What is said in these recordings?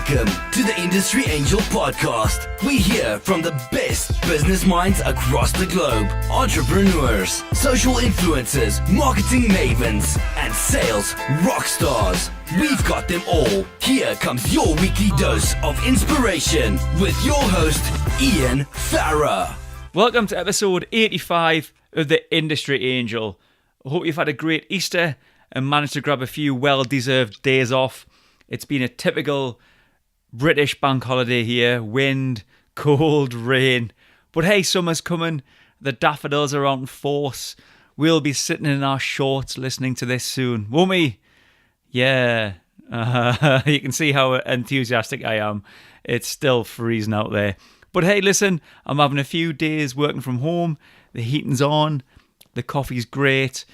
Welcome to the Industry Angel Podcast. We hear from the best business minds across the globe. Entrepreneurs, social influencers, marketing mavens, and sales rock stars. We've got them all. Here comes your weekly dose of inspiration with your host, Ian Farah. Welcome to episode 85 of the Industry Angel. I hope you've had a great Easter and managed to grab a few well-deserved days off. It's been a typical British bank holiday here. Wind, cold, rain. But hey, summer's coming. The daffodils are out in force. We'll be sitting in our shorts listening to this soon, won't we? Yeah. You can see how enthusiastic I am. It's still freezing out there. But hey, listen, I'm having a few days working from home. The heating's on. The coffee's great.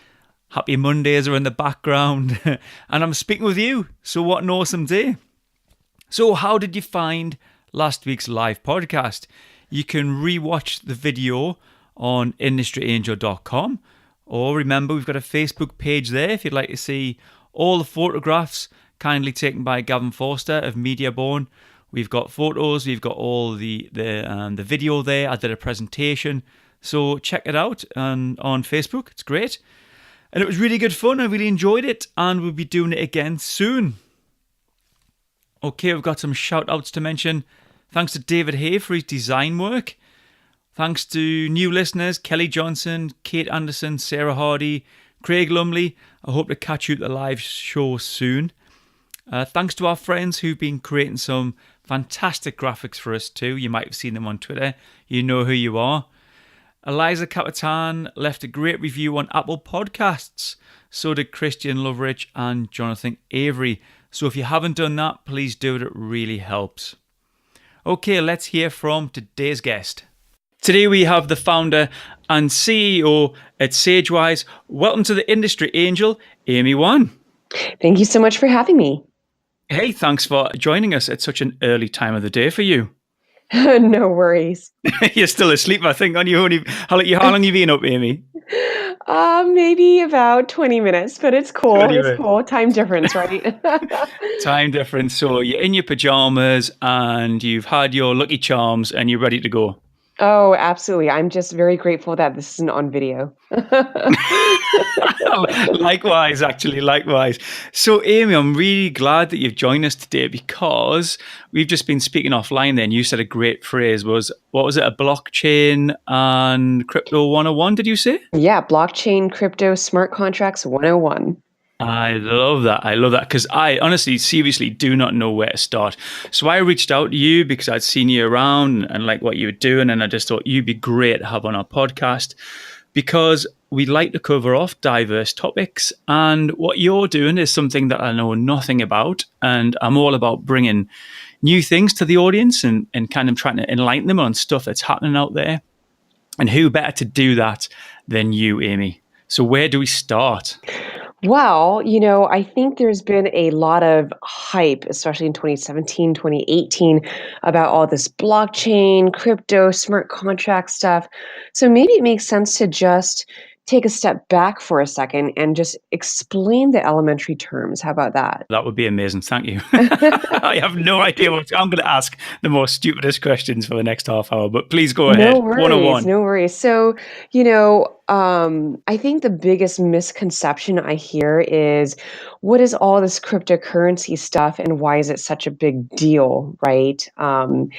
Happy Mondays are in the background. And I'm speaking with you. So what an awesome day. So how did you find last week's live podcast? You can rewatch the video on industryangel.com. Or remember, we've got a Facebook page there if you'd like to see all the photographs kindly taken by Gavin Forster of Mediaborn. We've got photos, we've got all the video there. I did a presentation. So check it out on Facebook. It's great. And it was really good fun. I really enjoyed it. And we'll be doing it again soon. Okay, we've got some shout outs to mention. Thanks to David Hay for his design work. Thanks to new listeners, Kelly Johnson, Kate Anderson, Sarah Hardy, Craig Lumley. I hope to catch you at the live show soon. Thanks to our friends who've been creating some fantastic graphics for us too. You might have seen them on Twitter. You know who you are. Eliza Capitan left a great review on Apple Podcasts. So did Christian Loveridge and Jonathan Avery. So if you haven't done that, please do it. It really helps. Okay, let's hear from today's guest. Today we have the founder and CEO at Sagewise. Welcome to the Industry Angel, Amy Wan. Thank you so much for having me. Hey, thanks for joining us at such an early time of the day for you. No worries. You're still asleep, I think, aren't you? How long have you been up, Amy? Maybe about 20 minutes, but it's cool. It's cool. Time difference, right? Time difference. So you're in your pajamas and you've had your Lucky Charms and you're ready to go. Oh, absolutely. I'm just very grateful that this isn't on video. Likewise. So, Amy, I'm really glad that you've joined us today because we've just been speaking offline then. You said a great phrase was, what was it, a blockchain and crypto 101, did you say? Yeah, blockchain, crypto, smart contracts 101. I love that because I honestly, seriously do not know where to start. So I reached out to you because I'd seen you around and like what you were doing. And I just thought you'd be great to have on our podcast because we like to cover off diverse topics. And what you're doing is something that I know nothing about. And I'm all about bringing new things to the audience and kind of trying to enlighten them on stuff that's happening out there. And who better to do that than you, Amy? So where do we start? Well, I think there's been a lot of hype, especially in 2017, 2018, about all this blockchain, crypto, smart contract stuff. So maybe it makes sense to just take a step back for a second and just explain the elementary terms. How about that? That would be amazing. Thank you. I have no idea what I'm going to ask the most stupidest questions for the next half hour, but please go ahead. No worries. 101. No worries. So, I think the biggest misconception I hear is what is all this cryptocurrency stuff and why is it such a big deal, right? And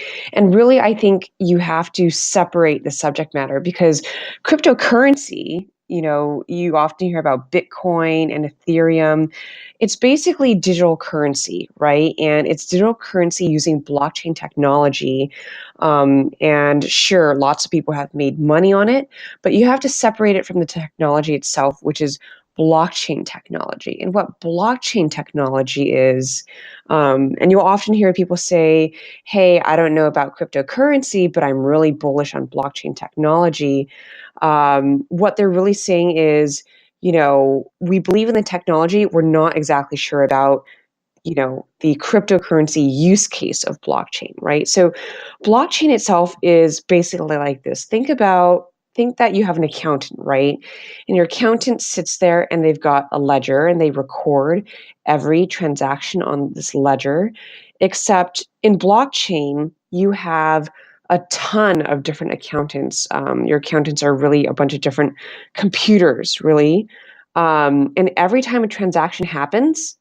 really, I think you have to separate the subject matter because cryptocurrency, you often hear about Bitcoin and Ethereum. It's basically digital currency, right? And it's digital currency using blockchain technology. And sure, lots of people have made money on it, but you have to separate it from the technology itself, which is blockchain technology. And what blockchain technology is, and you'll often hear people say, hey, I don't know about cryptocurrency, but I'm really bullish on blockchain technology. What they're really saying is, we believe in the technology. We're not exactly sure about, the cryptocurrency use case of blockchain, right? So blockchain itself is basically like this. Think about think that you have an accountant, right? And your accountant sits there and they've got a ledger and they record every transaction on this ledger, except in blockchain, you have a ton of different accountants. Your accountants are really a bunch of different computers, really. And every time a transaction happens,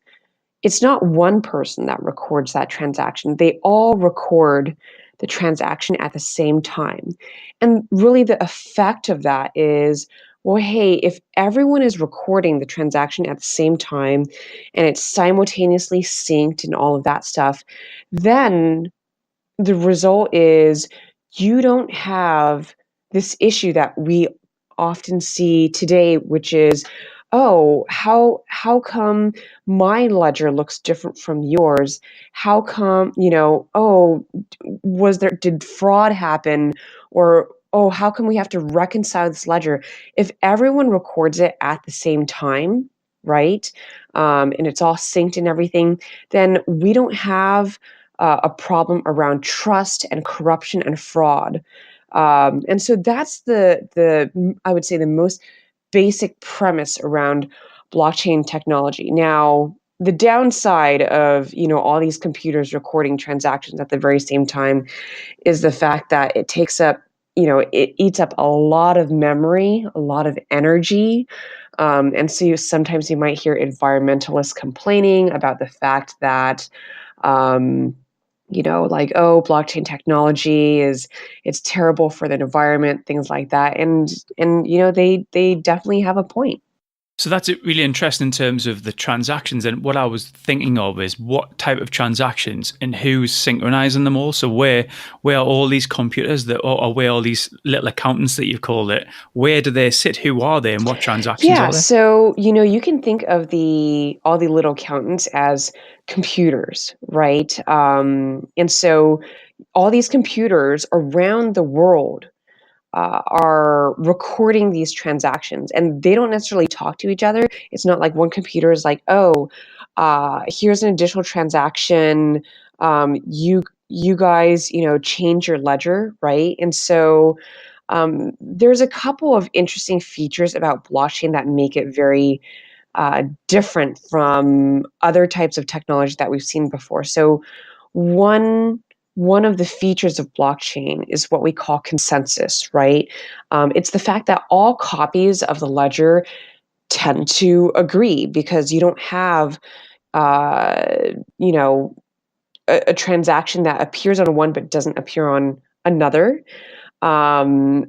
it's not one person that records that transaction. They all record the transaction at the same time. And really, the effect of that is, well, hey, if everyone is recording the transaction at the same time and it's simultaneously synced and all of that stuff, then the result is you don't have this issue that we often see today, which is, oh, how come my ledger looks different from yours? How come, oh, did fraud happen? Or, oh, how come we have to reconcile this ledger? If everyone records it at the same time, right, and it's all synced and everything, then we don't have a problem around trust and corruption and fraud. And so that's the I would say the most basic premise around blockchain technology. Now, the downside of all these computers recording transactions at the very same time is the fact that it takes up it eats up a lot of memory, a lot of energy. And so sometimes you might hear environmentalists complaining about the fact that like, oh, blockchain technology it's terrible for the environment, things like that. And they definitely have a point. So that's really interesting in terms of the transactions. And what I was thinking of is what type of transactions and who's synchronizing them all. So where are all these computers or where all these little accountants that you've called it, where do they sit? Who are they and what transactions are they? So, you can think of all the little accountants as computers, right? And so all these computers around the world are recording these transactions, and they don't necessarily talk to each other. It's not like one computer is like, oh, here's an additional transaction. You guys, change your ledger, right? And so there's a couple of interesting features about blockchain that make it very different from other types of technology that we've seen before. So one of the features of blockchain is what we call consensus, right? It's the fact that all copies of the ledger tend to agree because you don't have, a transaction that appears on one but doesn't appear on another. Another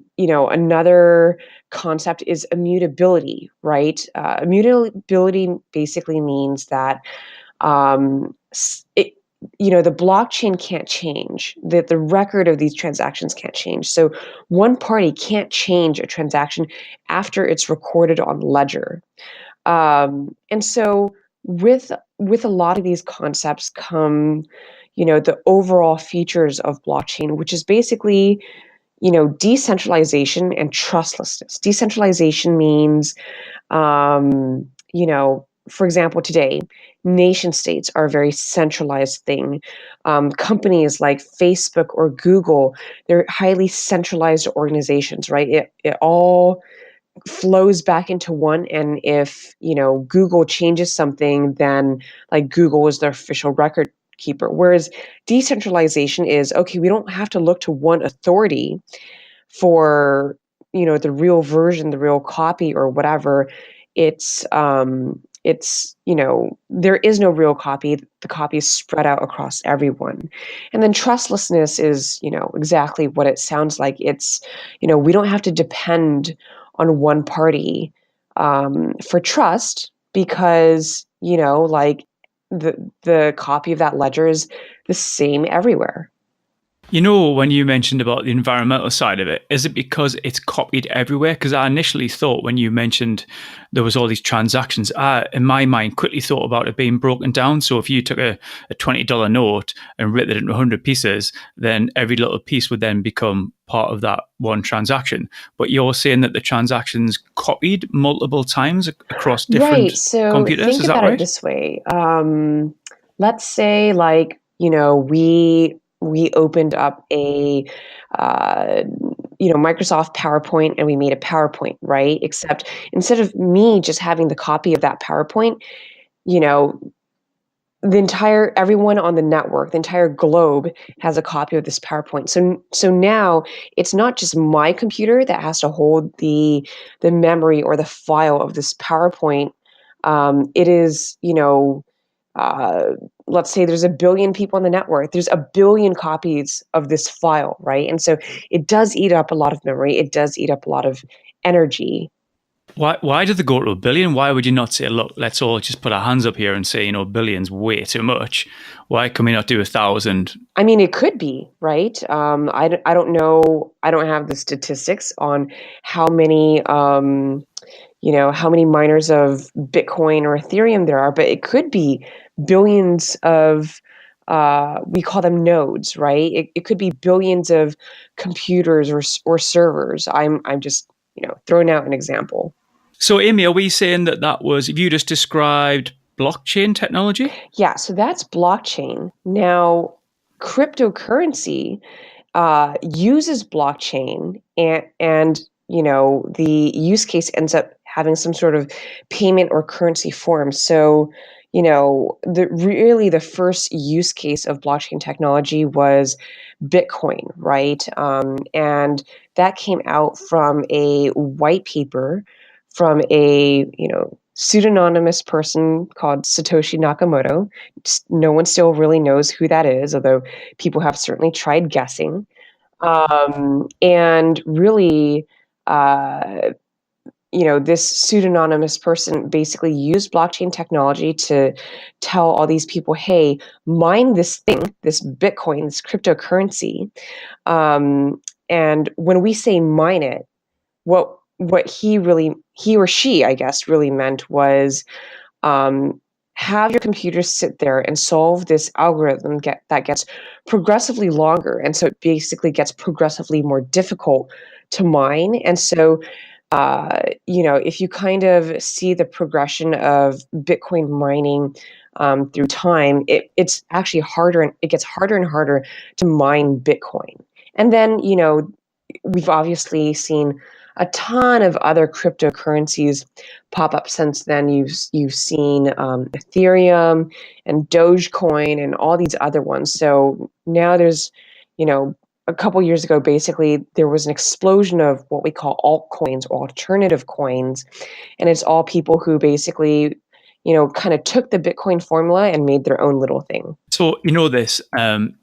concept is immutability, right? Immutability basically means that the blockchain can't change, that the record of these transactions can't change. So one party can't change a transaction after it's recorded on ledger. And so with a lot of these concepts come, the overall features of blockchain, which is basically decentralization and trustlessness. Decentralization means, for example, today, nation states are a very centralized thing. Companies like Facebook or Google, they're highly centralized organizations, right? It all flows back into one, and if Google changes something, then like Google is their official record keeper. Whereas decentralization is, okay, we don't have to look to one authority for the real version, the real copy or whatever. It's there is no real copy. The copy is spread out across everyone. And then trustlessness is exactly what it sounds like. It's we don't have to depend on one party for trust, because like the copy of that ledger is the same everywhere. When you mentioned about the environmental side of it, is it because it's copied everywhere? Because I initially thought when you mentioned there was all these transactions, I, in my mind, quickly thought about it being broken down. So if you took a $20 note and ripped it into 100 pieces, then every little piece would then become part of that one transaction. But you're saying that the transactions copied multiple times across different computers? Think Is that about right? it this way. Let's say, like, we opened up a Microsoft PowerPoint, and we made a PowerPoint, right? Except instead of me just having the copy of that PowerPoint, you know, everyone on the network, the entire globe has a copy of this PowerPoint. So now it's not just my computer that has to hold the memory or the file of this PowerPoint. It is, let's say there's a billion people on the network. There's a billion copies of this file, right? And so it does eat up a lot of memory. It does eat up a lot of energy. Why did they go to a billion? Why would you not say, look, let's all just put our hands up here and say, billion's way too much. Why can we not do 1,000? I mean, it could be, right? I don't know. I don't have the statistics on how many, how many miners of Bitcoin or Ethereum there are, but it could be billions of, we call them nodes, right? It could be billions of computers or servers. I'm just, throwing out an example. So, Amy, are we saying that was, if you just described blockchain technology? Yeah, so that's blockchain. Now, cryptocurrency uses blockchain, and the use case ends up having some sort of payment or currency form. So, the first use case of blockchain technology was Bitcoin, right? And that came out from a white paper from a pseudonymous person called Satoshi Nakamoto. No one still really knows who that is, although people have certainly tried guessing. And really, this pseudonymous person basically used blockchain technology to tell all these people, hey, mine this thing, this Bitcoin, this cryptocurrency. And when we say mine it, what he or she, I guess, really meant was have your computer sit there and solve this algorithm that gets progressively longer. And so it basically gets progressively more difficult to mine. And so, if you kind of see the progression of Bitcoin mining through time, it's actually harder, and it gets harder and harder to mine Bitcoin. And then, we've obviously seen a ton of other cryptocurrencies pop up since then. You've seen Ethereum and Dogecoin and all these other ones. So now there's, a couple years ago, basically, there was an explosion of what we call altcoins or alternative coins. And it's all people who basically, kind of took the Bitcoin formula and made their own little thing. So,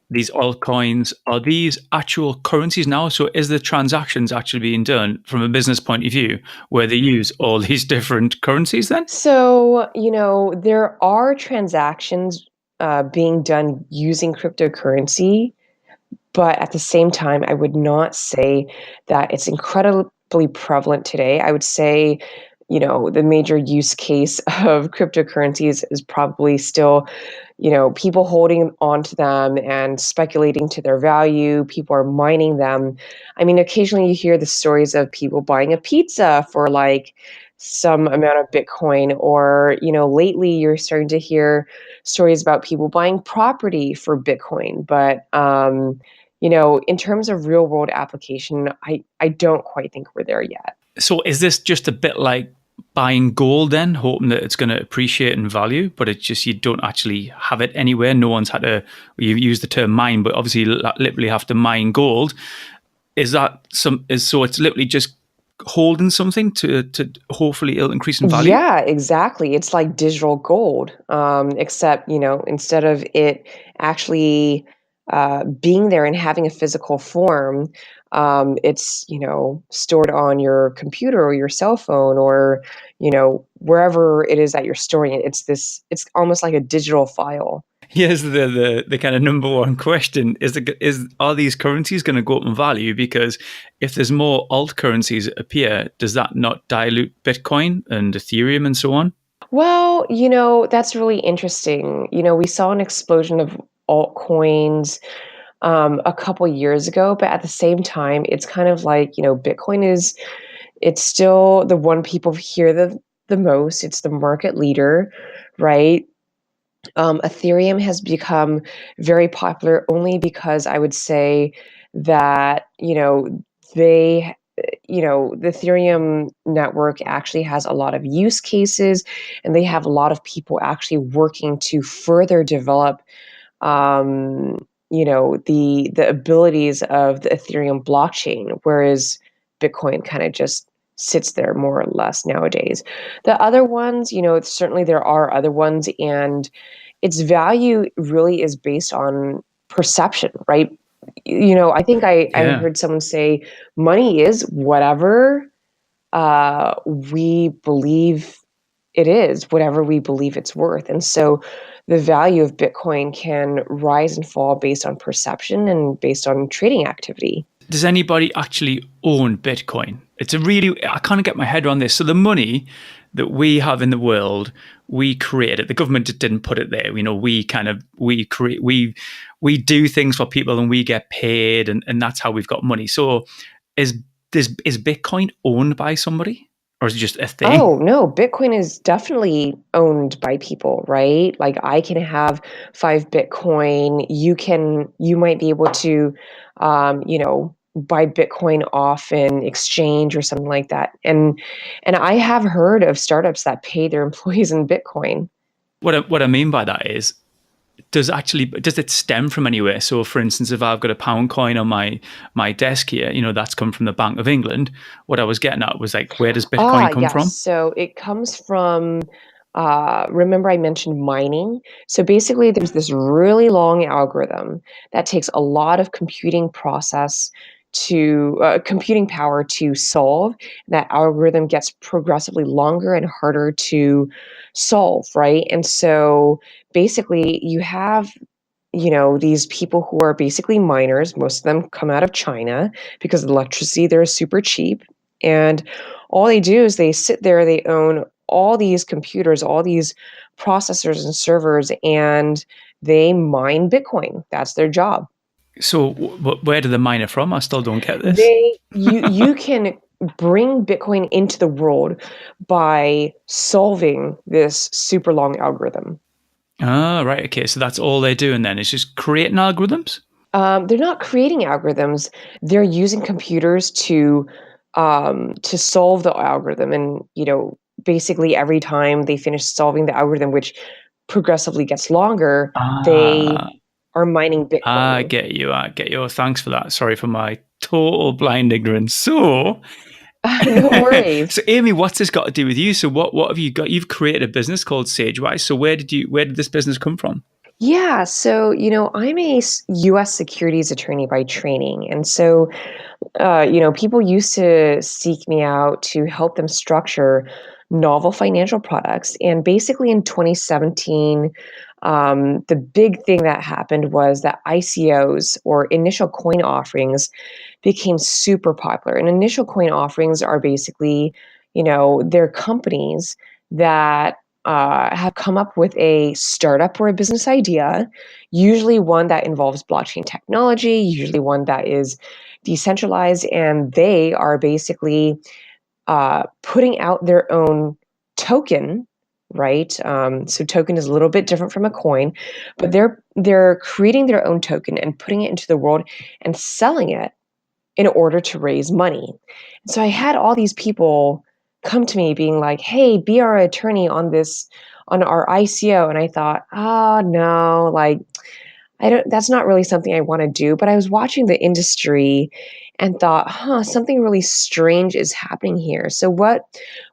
these altcoins, are these actual currencies now? So is the transactions actually being done from a business point of view where they use all these different currencies then? So, there are transactions being done using cryptocurrency, but at the same time, I would not say that it's incredibly prevalent today. I would say, the major use case of cryptocurrencies is probably still, people holding onto them and speculating to their value. People are mining them. I mean, occasionally you hear the stories of people buying a pizza for like some amount of Bitcoin, or, lately you're starting to hear stories about people buying property for Bitcoin. But, in terms of real world application, I don't quite think we're there yet. So is this just a bit like buying gold then, hoping that it's going to appreciate in value, but it's just you don't actually have it anywhere? No one's had to, you use the term mine, but obviously you literally have to mine gold. So it's literally just holding something to hopefully it'll increase in value? Yeah, exactly. It's like digital gold, except, instead of it actually being there and having a physical form, it's, stored on your computer or your cell phone or, wherever it is that you're storing it. It's almost like a digital file. Here's the kind of number one question: are these currencies going to go up in value? Because if there's more alt currencies that appear, does that not dilute Bitcoin and Ethereum and so on? Well, that's really interesting. We saw an explosion of altcoins a couple years ago, but at the same time, it's kind of like, Bitcoin it's still the one people hear the most. It's the market leader, right? Ethereum has become very popular only because I would say that, they, the Ethereum network actually has a lot of use cases, and they have a lot of people actually working to further develop, the abilities of the Ethereum blockchain, whereas Bitcoin kind of just sits there more or less nowadays. The other ones, certainly there are other ones, and its value really is based on perception, right? I think I Yeah. heard someone say money is whatever we believe it is, whatever we believe it's worth. And so the value of Bitcoin can rise and fall based on perception and based on trading activity. Does anybody actually own Bitcoin? I can't get my head around this. So the money that we have in the world, we create it. The government just didn't put it there. We do things for people and we get paid, and that's how we've got money. So is Bitcoin owned by somebody, or is it just a thing? Oh, no, Bitcoin is definitely owned by people, right? Like I can have 5 Bitcoin. You might be able to, buy Bitcoin off in exchange or something like that. And I have heard of startups that pay their employees in Bitcoin. What I mean by that is, does it stem from anywhere? So, for instance, if I've got a pound coin on my desk here, that's come from the Bank of England. What I was getting at was like, where does Bitcoin come Yes. from? So it comes from, remember I mentioned mining? So basically, there's this really long algorithm that takes a lot of computing power to solve. That algorithm gets progressively longer and harder to solve, right? And so basically, you have these people who are basically miners. Most of them come out of China because of electricity there is super cheap. And all they do is they sit there, they own all these computers, all these processors and servers, and they mine Bitcoin. That's their job. So, where did the miner from? I still don't get this. You can bring Bitcoin into the world by solving this super long algorithm. Ah, right. Okay. So that's all they're doing then, is just creating algorithms? They're not creating algorithms. They're using computers to solve the algorithm. And basically every time they finish solving the algorithm, which progressively gets longer, they Ah, are mining I Bitcoin. get you. I get you. Oh, thanks for that. Sorry for my total blind ignorance. So, No worries. so Amy, what's this got to do with you? So, what have you got? You've created a business called Sagewise. So, where did this business come from? Yeah, so I'm a U.S. securities attorney by training, and so people used to seek me out to help them structure novel financial products. And basically in 2017, the big thing that happened was that ICOs, or initial coin offerings, became super popular. And initial coin offerings are basically, they're companies that have come up with a startup or a business idea, usually one that involves blockchain technology, usually one that is decentralized, and they are basically putting out their own token, right? So token is a little bit different from a coin, but they're creating their own token and putting it into the world and selling it in order to raise money. And so I had all these people come to me being like, "Hey, be our attorney on our ICO," and I thought, "Oh no, like." I don't That's not really something I want to do, but I was watching the industry and thought, something really strange is happening here. So what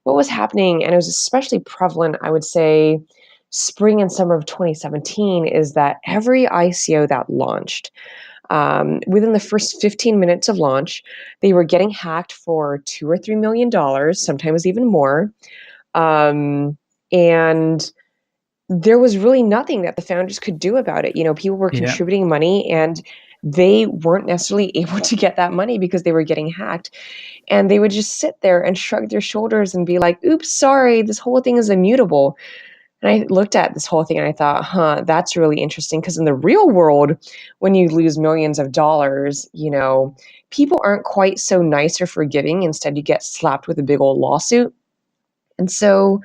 was happening, and it was especially prevalent, I would say, spring and summer of 2017, is that every ICO that launched, within the first 15 minutes of launch, they were getting hacked for $2 or $3 million, sometimes even more. And there was really nothing that the founders could do about it. People were Yeah. contributing money and they weren't necessarily able to get that money because they were getting hacked. And they would just sit there and shrug their shoulders and be like, oops, sorry, this whole thing is immutable. And I looked at this whole thing and I thought, that's really interesting. Because in the real world, when you lose millions of dollars, people aren't quite so nice or forgiving. Instead, you get slapped with a big old lawsuit. And so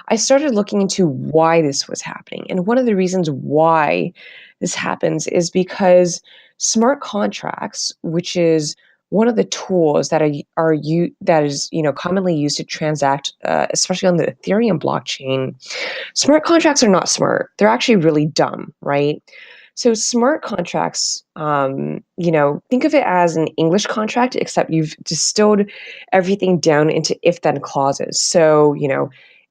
I started looking into why this was happening. And one of the reasons why this happens is because smart contracts, which is one of the tools that that is commonly used to transact, especially on the Ethereum blockchain. Smart contracts are not smart; they're actually really dumb, right? So smart contracts, think of it as an English contract, except you've distilled everything down into if-then clauses. So,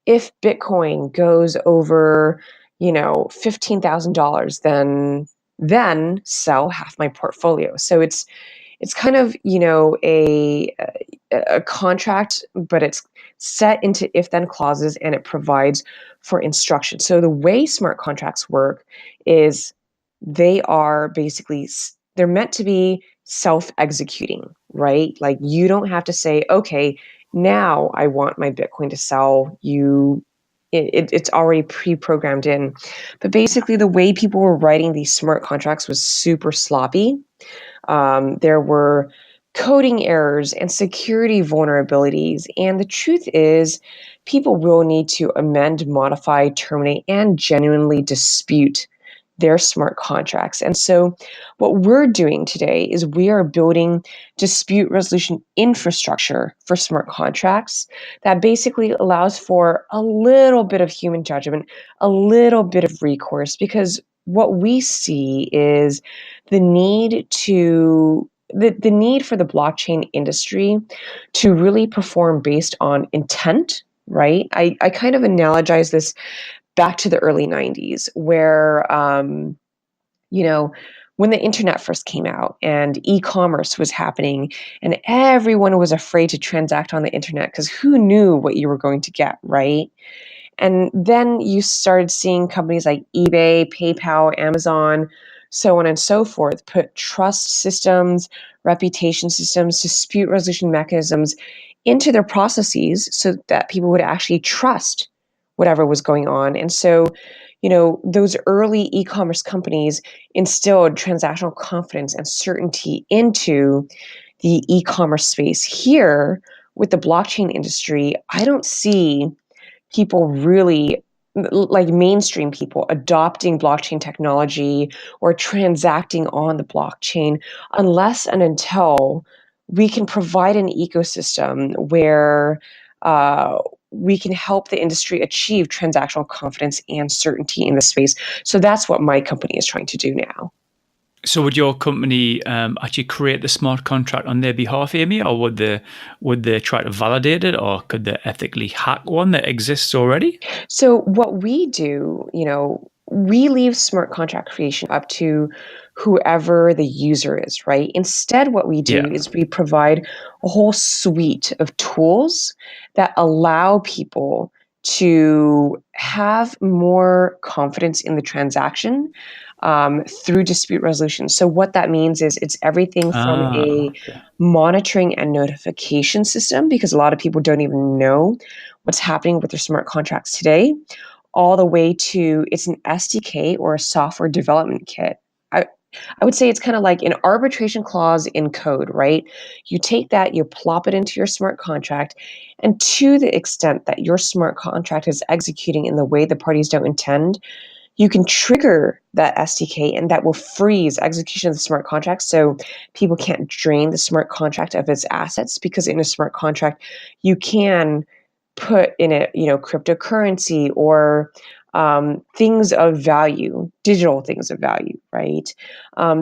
if Bitcoin goes over, $15,000, then sell half my portfolio. So it's kind of, a contract, but it's set into if-then clauses, and it provides for instruction. So the way smart contracts work is they are basically, they're meant to be self-executing, right? Like you don't have to say, okay, now I want my Bitcoin to sell. It's already pre-programmed in. But basically the way people were writing these smart contracts was super sloppy. There were coding errors and security vulnerabilities. And the truth is, people will need to amend, modify, terminate, and genuinely dispute their smart contracts. And so what we're doing today is we are building dispute resolution infrastructure for smart contracts that basically allows for a little bit of human judgment, a little bit of recourse, because what we see is the need the need for the blockchain industry to really perform based on intent, right? I kind of analogize this back to the early 90s where, when the internet first came out and e-commerce was happening and everyone was afraid to transact on the internet because who knew what you were going to get, right? And then you started seeing companies like eBay, PayPal, Amazon, so on and so forth, put trust systems, reputation systems, dispute resolution mechanisms into their processes so that people would actually trust whatever was going on. And so, those early e-commerce companies instilled transactional confidence and certainty into the e-commerce space. Here, with the blockchain industry, I don't see people really, like mainstream people, adopting blockchain technology or transacting on the blockchain unless and until we can provide an ecosystem where we can help the industry achieve transactional confidence and certainty in the space. So that's what my company is trying to do now. So would your company actually create the smart contract on their behalf, Amy, or would they try to validate it, or could they ethically hack one that exists already? So what we do, we leave smart contract creation up to whoever the user is, right? Instead, what we do is we provide a whole suite of tools that allow people to have more confidence in the transaction through dispute resolution. So what that means is it's everything from a monitoring and notification system, because a lot of people don't even know what's happening with their smart contracts today, all the way to it's an SDK or a software development kit. I would say it's kind of like an arbitration clause in code, right? You take that, you plop it into your smart contract, and to the extent that your smart contract is executing in the way the parties don't intend, you can trigger that SDK and that will freeze execution of the smart contract so people can't drain the smart contract of its assets, because in a smart contract, you can put in it, cryptocurrency or things of value, digital things of value, right?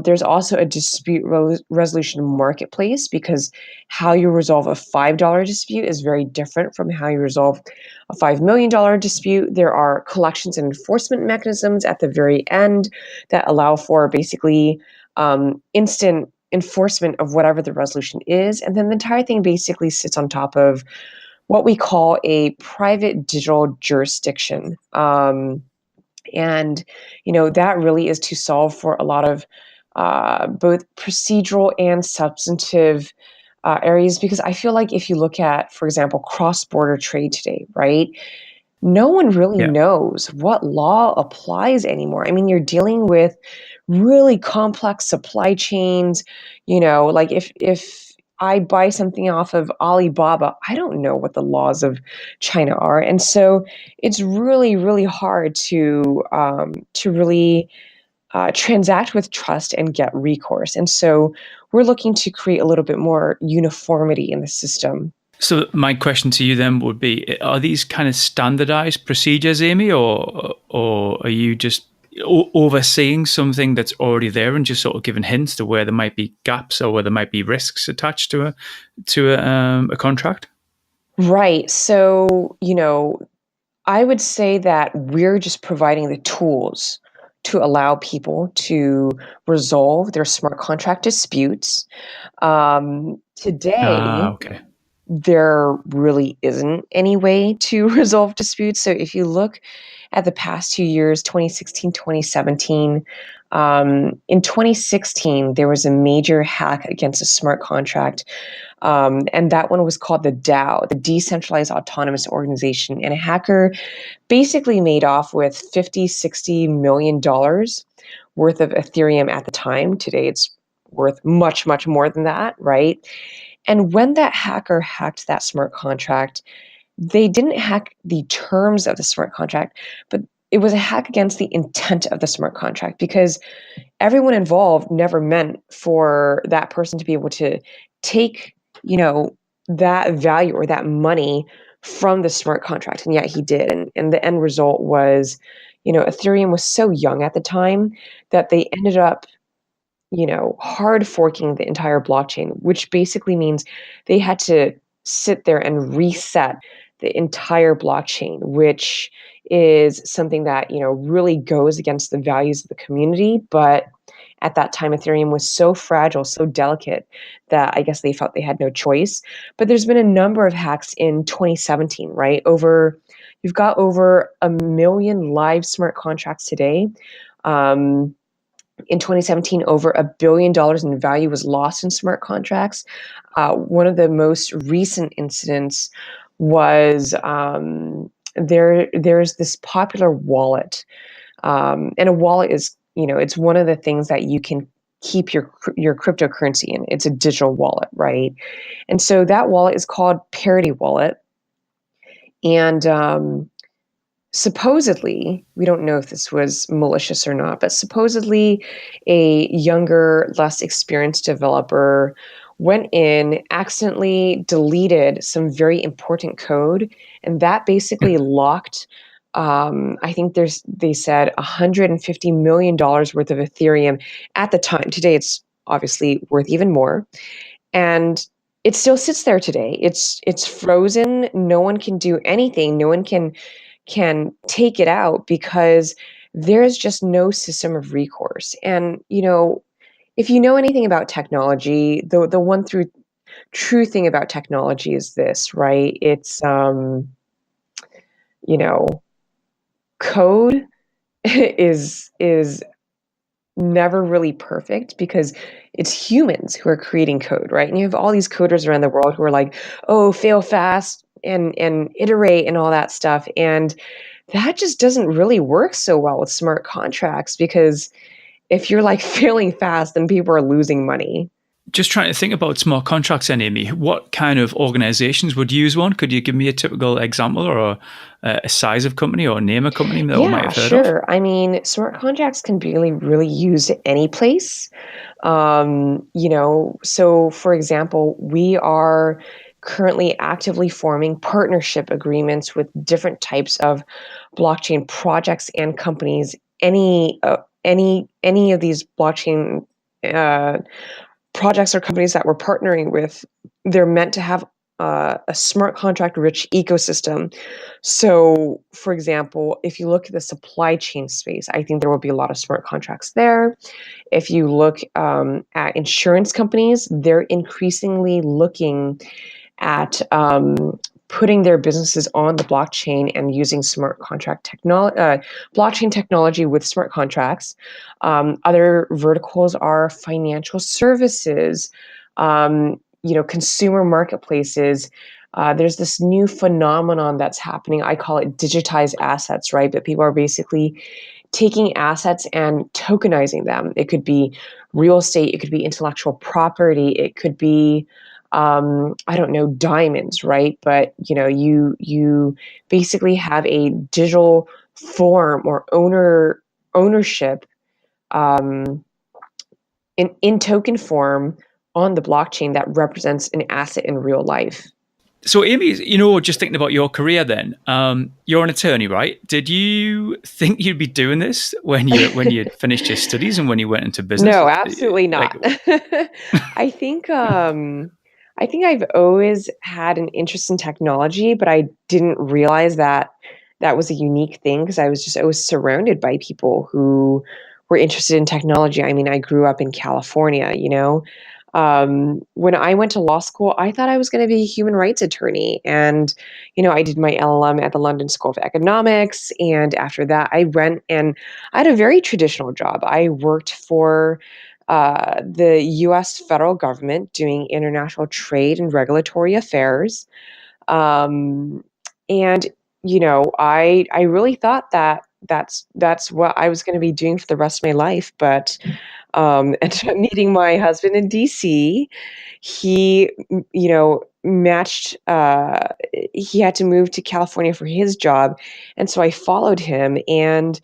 There's also a dispute resolution marketplace, because how you resolve a $5 dispute is very different from how you resolve a $5 million dispute. There are collections and enforcement mechanisms at the very end that allow for basically instant enforcement of whatever the resolution is. And then the entire thing basically sits on top of what we call a private digital jurisdiction. And, that really is to solve for a lot of both procedural and substantive areas, because I feel like if you look at, for example, cross-border trade today, right? No one really knows what law applies anymore. I mean, you're dealing with really complex supply chains, like if I buy something off of Alibaba, I don't know what the laws of China are. And so it's really, really hard to really transact with trust and get recourse. And so we're looking to create a little bit more uniformity in the system. So my question to you then would be, are these kind of standardized procedures, Amy, or are you just overseeing something that's already there and just sort of giving hints to where there might be gaps or where there might be risks attached to a contract? Right. So, I would say that we're just providing the tools to allow people to resolve their smart contract disputes. Today, Okay. there really isn't any way to resolve disputes. So if you look at the past 2 years, 2016, 2017, in 2016, there was a major hack against a smart contract. And that one was called the DAO, the Decentralized Autonomous Organization. And a hacker basically made off with $50-60 million worth of Ethereum at the time. Today, it's worth much, much more than that, right? And when that hacker hacked that smart contract, they didn't hack the terms of the smart contract, but it was a hack against the intent of the smart contract, because everyone involved never meant for that person to be able to take, that value or that money from the smart contract. And yet he did. And the end result was, Ethereum was so young at the time that they ended up hard forking the entire blockchain, which basically means they had to sit there and reset the entire blockchain, which is something that, really goes against the values of the community. But at that time, Ethereum was so fragile, so delicate, that I guess they felt they had no choice. But there's been a number of hacks in 2017, right? You've got over 1 million live smart contracts today. In 2017, over $1 billion in value was lost in smart contracts. One of the most recent incidents was there's this popular wallet, and a wallet is, it's one of the things that you can keep your cryptocurrency in. It's a digital wallet, right? And so that wallet is called Parity Wallet, and supposedly, we don't know if this was malicious or not, but supposedly a younger, less experienced developer went in, accidentally deleted some very important code, and that basically locked, I think they said $150 million worth of Ethereum at the time. Today, it's obviously worth even more. And it still sits there today. It's frozen. No one can do anything. No one can take it out because there's just no system of recourse. And, if you know anything about technology, the one true thing about technology is this, right? It's, code is never really perfect because it's humans who are creating code, right? And you have all these coders around the world who are like, oh, fail fast and iterate and all that stuff. And that just doesn't really work so well with smart contracts, because if you're like failing fast, then people are losing money. Just trying to think about smart contracts then, Amy. What kind of organizations would use one? Could you give me a typical example or a size of company or name a company that we might have heard of? Sure. I mean, smart contracts can be really used any place. So for example, we are currently actively forming partnership agreements with different types of blockchain projects and companies. Any of these blockchain projects or companies that we're partnering with, they're meant to have a smart contract rich ecosystem. So, for example, if you look at the supply chain space, I think there will be a lot of smart contracts there. If you look at insurance companies, they're increasingly looking at putting their businesses on the blockchain and using smart contract blockchain technology with smart contracts. Other verticals are financial services, consumer marketplaces. There's this new phenomenon that's happening. I call it digitized assets, right? But people are basically taking assets and tokenizing them. It could be real estate. It could be intellectual property. It could be diamonds, right? But, you basically have a digital form or ownership in token form on the blockchain that represents an asset in real life. So, Amy, just thinking about your career then, you're an attorney, right? Did you think you'd be doing this when you finished your studies and when you went into business? No, absolutely not. I think I've always had an interest in technology, but I didn't realize that was a unique thing because I was surrounded by people who were interested in technology. I mean, I grew up in California, when I went to law school, I thought I was going to be a human rights attorney. And, I did my LLM at the London School of Economics. And after that, I went and I had a very traditional job. I worked for the US federal government doing international trade and regulatory affairs. And, I really thought that that's what I was going to be doing for the rest of my life. But ended up meeting my husband in DC. He, matched, he had to move to California for his job. And so I followed him. And,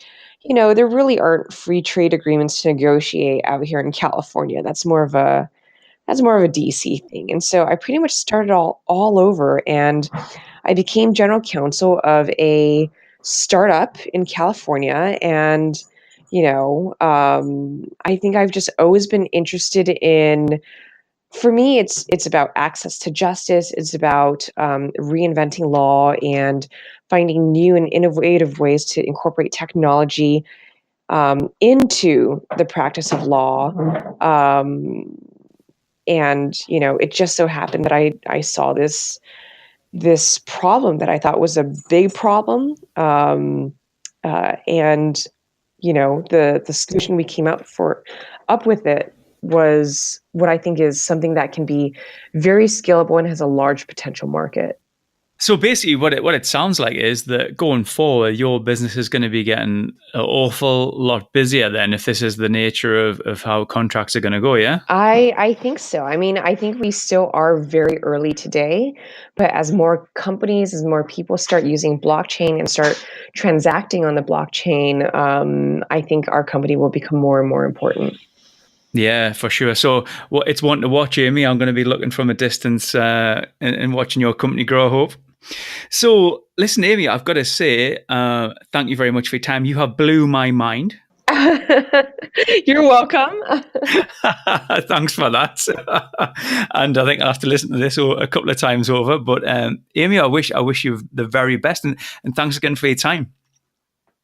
there really aren't free trade agreements to negotiate out here in California. That's more of a DC thing. And so I pretty much started all over, and I became general counsel of a startup in California. And I think I've just always been interested in, for me, it's about access to justice. It's about reinventing law and finding new and innovative ways to incorporate technology into the practice of law. And, it just so happened that I saw this problem that I thought was a big problem. And the solution we came up with it was what I think is something that can be very scalable and has a large potential market. So basically what it sounds like is that going forward, your business is going to be getting an awful lot busier then, if this is the nature of how contracts are going to go, yeah? I think so. I mean, I think we still are very early today, but as more companies, as more people start using blockchain and start transacting on the blockchain, I think our company will become more and more important. Yeah, for sure. So it's one to watch, Amy. I'm going to be looking from a distance and watching your company grow, I hope. So listen, Amy, I've got to say, thank you very much for your time. You have blew my mind. You're welcome. Thanks for that. And I think I'll have to listen to this a couple of times over. But Amy, I wish you the very best. And thanks again for your time.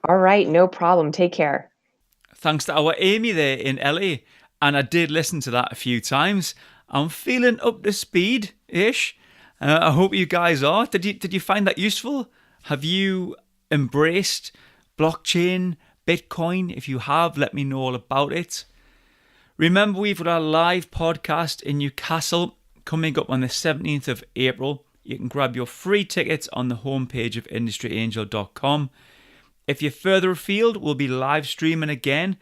All right, no problem. Take care. Thanks to our Amy there in LA. And I did listen to that a few times. I'm feeling up to speed-ish. I hope you guys are. Did you find that useful? Have you embraced blockchain, Bitcoin? If you have, let me know all about it. Remember, we've got our live podcast in Newcastle coming up on the 17th of April. You can grab your free tickets on the homepage of industryangel.com. If you're further afield, we'll be live streaming again.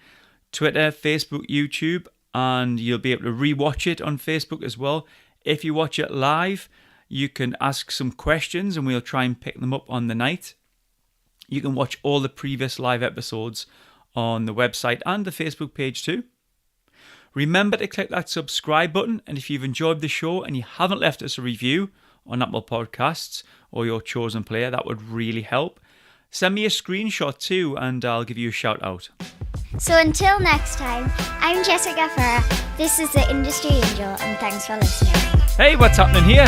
Twitter, Facebook, YouTube, and you'll be able to rewatch it on Facebook as well. If you watch it live, you can ask some questions and we'll try and pick them up on the night. You can watch all the previous live episodes on the website and the Facebook page too. Remember to click that subscribe button, and if you've enjoyed the show and you haven't left us a review on Apple Podcasts or your chosen player, that would really help. Send me a screenshot too and I'll give you a shout out. So until next time, I'm Jessica Farah. This is the Industry Angel, and thanks for listening. Hey, what's happening here?